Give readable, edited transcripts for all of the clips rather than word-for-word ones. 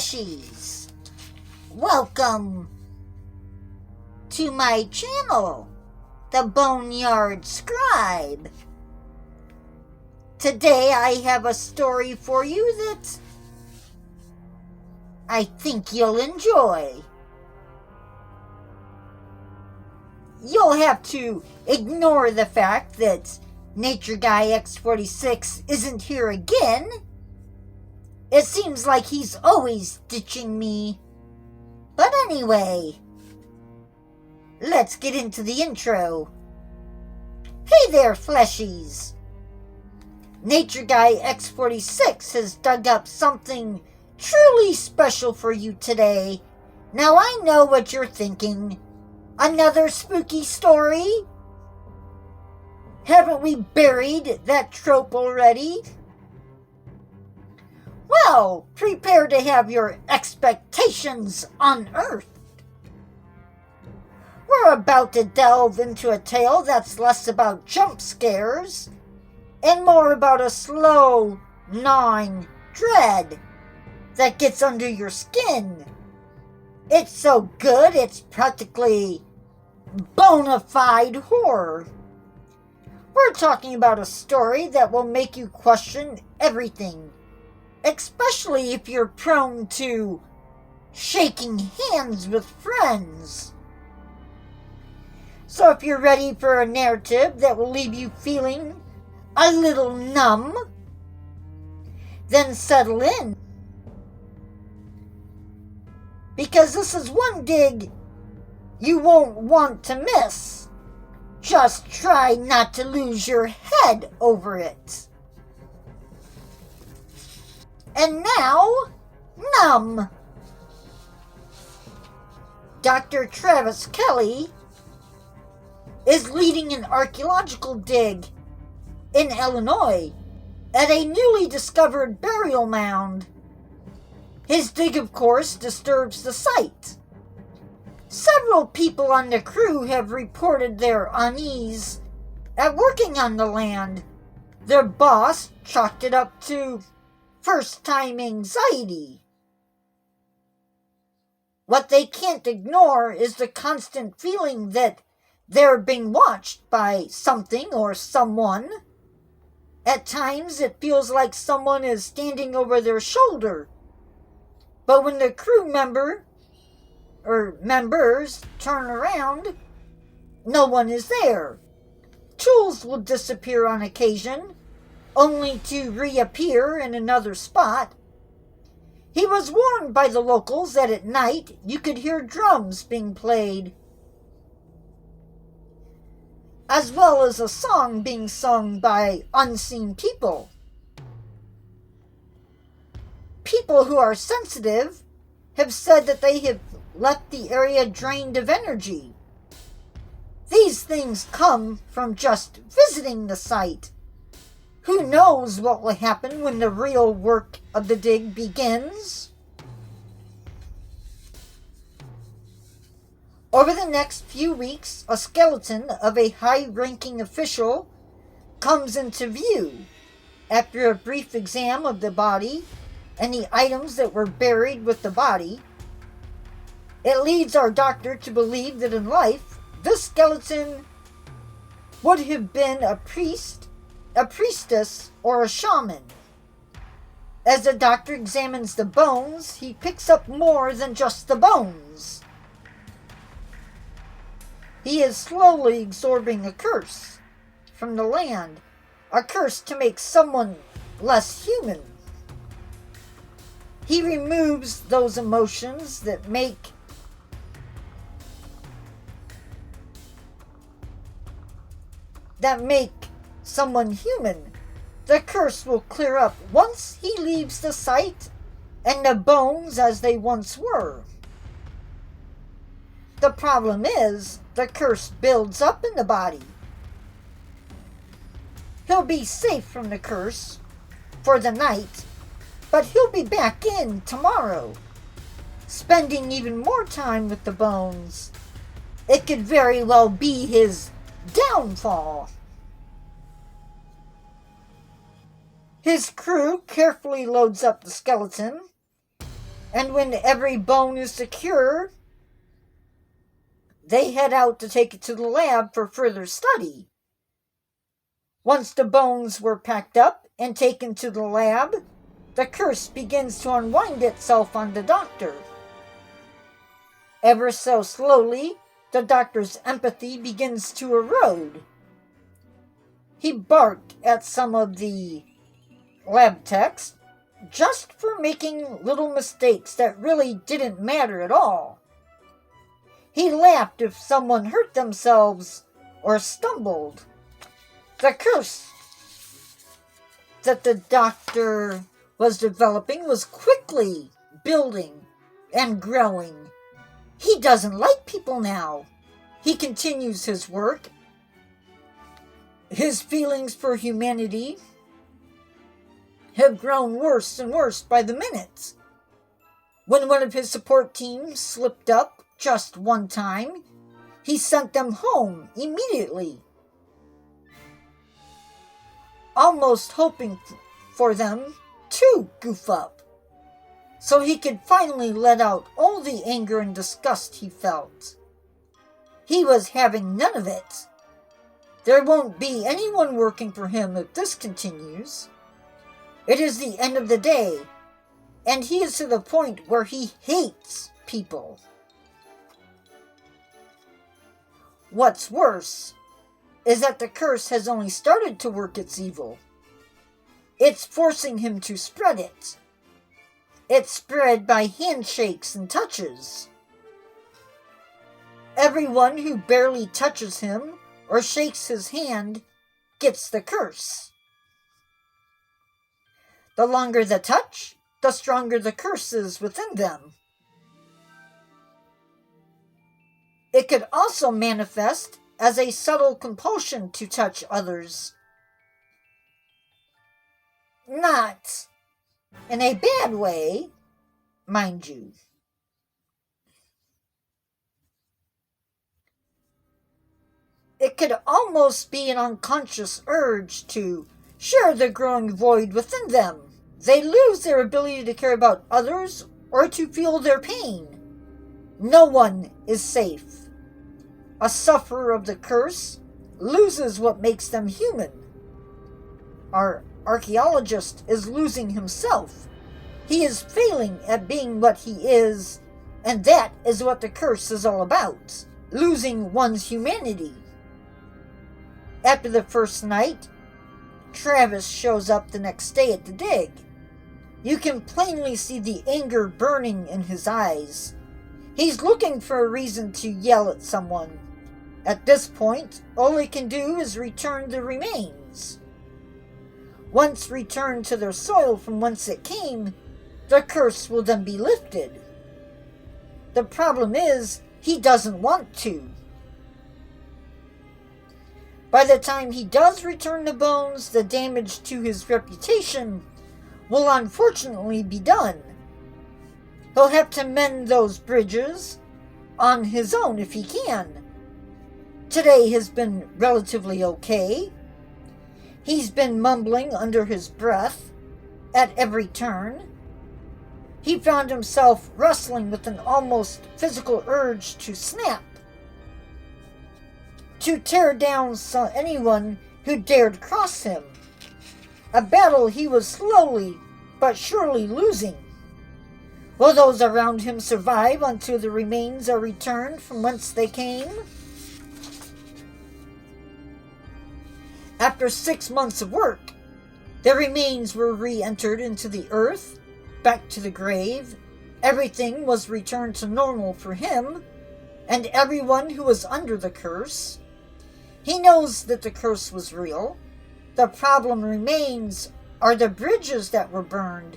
Fleshies! Welcome to my channel, the Boneyard Scribe. Today I have a story for you that I think you'll enjoy. You'll have to ignore the fact that Nature Guy X46 isn't here again. It seems like he's always ditching me. But anyway, let's get into the intro. Hey there, Fleshies! Nature Guy X46 has dug up something truly special for you today. Now I know what you're thinking. Another spooky story? Haven't we buried that trope already? Well, prepare to have your expectations unearthed. We're about to delve into a tale that's less about jump scares and more about a slow, gnawing dread that gets under your skin. It's so good, it's practically bona fide horror. We're talking about a story that will make you question everything, especially if you're prone to shaking hands with friends. So if you're ready for a narrative that will leave you feeling a little numb, then settle in. Because this is one dig you won't want to miss. Just try not to lose your head over it. And now, Numb. Dr. Travis Kelly is leading an archaeological dig in Illinois at a newly discovered burial mound. His dig, of course, disturbs the site. Several people on the crew have reported their unease at working on the land. Their boss chalked it up to first-time anxiety. What they can't ignore is the constant feeling that they're being watched by something or someone. At times it feels like someone is standing over their shoulder. But when the crew members turn around, no one is there. Tools will disappear on occasion, only to reappear in another spot. He was warned by the locals that at night you could hear drums being played, as well as a song being sung by unseen people. People who are sensitive have said that they have left the area drained of energy. These things come from just visiting the site. Who knows what will happen when the real work of the dig begins? Over the next few weeks, a skeleton of a high-ranking official comes into view. After a brief exam of the body and the items that were buried with the body, it leads our doctor to believe that in life, this skeleton would have been a priest, a priestess, or a shaman. As the doctor examines the bones, he picks up more than just the bones. He is slowly absorbing a curse from the land, a curse to make someone less human. He removes those emotions that make someone human. The curse will clear up once he leaves the site and the bones as they once were. The problem is, the curse builds up in the body. He'll be safe from the curse for the night, but he'll be back in tomorrow, spending even more time with the bones. It could very well be his downfall. His crew carefully loads up the skeleton And when every bone is secure, they head out to take it to the lab for further study. Once the bones were packed up and taken to the lab, the curse begins to unwind itself on the doctor. Ever so slowly, the doctor's empathy begins to erode. He barked at some of the lab techs just for making little mistakes that really didn't matter at all. He laughed if someone hurt themselves or stumbled. The curse that the doctor was developing was quickly building and growing. He doesn't like people now. He continues his work. His feelings for humanity have grown worse and worse by the minute. When one of his support teams slipped up just one time, he sent them home immediately, almost hoping for them to goof up, so he could finally let out all the anger and disgust he felt. He was having none of it. There won't be anyone working for him if this continues. It is the end of the day, and he is to the point where he hates people. What's worse is that the curse has only started to work its evil. It's forcing him to spread it. It's spread by handshakes and touches. Everyone who barely touches him or shakes his hand gets the curse. The longer the touch, the stronger the curse is within them. It could also manifest as a subtle compulsion to touch others. Not in a bad way, mind you. It could almost be an unconscious urge to share the growing void within them. They lose their ability to care about others or to feel their pain. No one is safe. A sufferer of the curse loses what makes them human. Our archaeologist is losing himself. He is failing at being what he is, and that is what the curse is all about, losing one's humanity. After the first night, Travis shows up the next day at the dig. You can plainly see the anger burning in his eyes. He's looking for a reason to yell at someone. At this point, all he can do is return the remains. Once returned to their soil from whence it came, the curse will then be lifted. The problem is, he doesn't want to. By the time he does return the bones, the damage to his reputation will unfortunately be done. He'll have to mend those bridges on his own if he can. Today has been relatively okay. He's been mumbling under his breath at every turn. He found himself wrestling with an almost physical urge to snap, to tear down anyone who dared cross him. A battle he was slowly but surely losing. Will those around him survive until the remains are returned from whence they came? After 6 months of work, the remains were re-entered into the earth, back to the grave. Everything was returned to normal for him, and everyone who was under the curse. He knows that the curse was real. The problem remains are the bridges that were burned.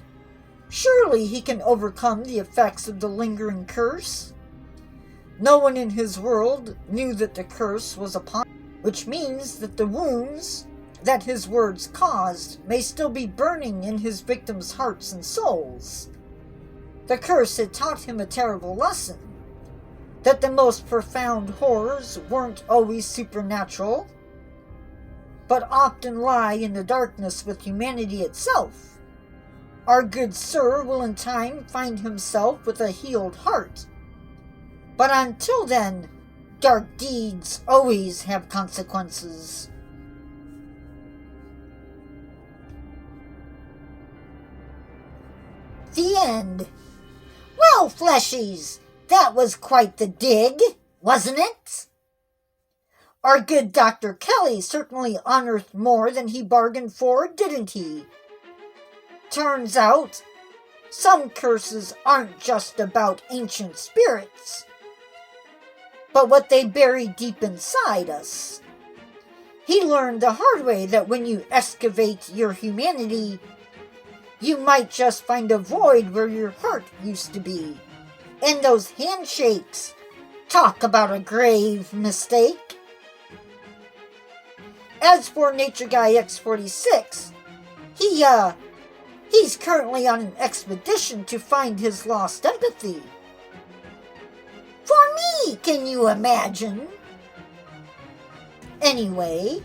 Surely he can overcome the effects of the lingering curse. No one in his world knew that the curse was upon him, which means that the wounds that his words caused may still be burning in his victims' hearts and souls. The curse had taught him a terrible lesson, that the most profound horrors weren't always supernatural, but often lie in the darkness with humanity itself. Our good sir will in time find himself with a healed heart. But until then, dark deeds always have consequences. The end. Well, Fleshies, that was quite the dig, wasn't it? Our good Dr. Kelly certainly unearthed more than he bargained for, didn't he? Turns out, some curses aren't just about ancient spirits, but what they bury deep inside us. He learned the hard way that when you excavate your humanity, you might just find a void where your heart used to be. And those handshakes, talk about a grave mistake. As for Nature Guy X46, he's currently on an expedition to find his lost empathy. For me, can you imagine? Anyway,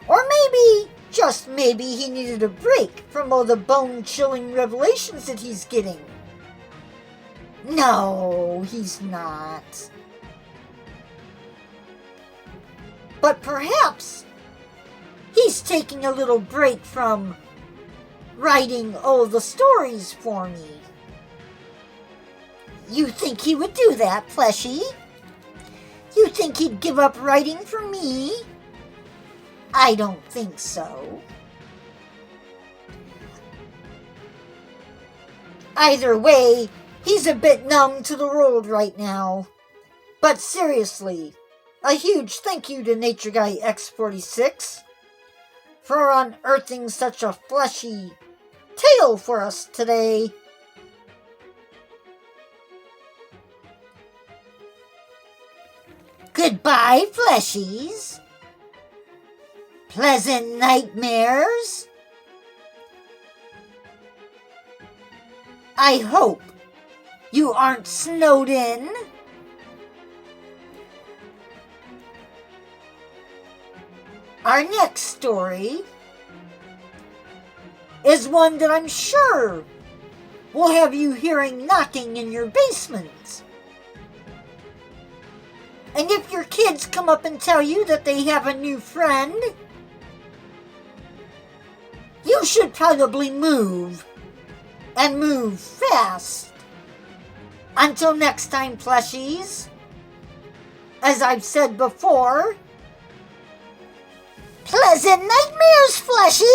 or maybe, just maybe, he needed a break from all the bone-chilling revelations that he's getting. No, he's not. But perhaps he's taking a little break from writing all the stories for me. You think he would do that, Fleshy? You think he'd give up writing for me? I don't think so. Either way, he's a bit numb to the world right now. But seriously, a huge thank you to Nature Guy X46 for unearthing such a fleshy tale for us today. Goodbye, Fleshies. Pleasant nightmares. I hope you aren't snowed in. Our next story is one that I'm sure will have you hearing knocking in your basement. And if your kids come up and tell you that they have a new friend, you should probably move, and move fast. Until next time, Fleshies, as I've said before, pleasant nightmares, Fleshy!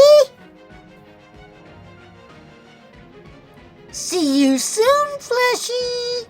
See you soon, Fleshy!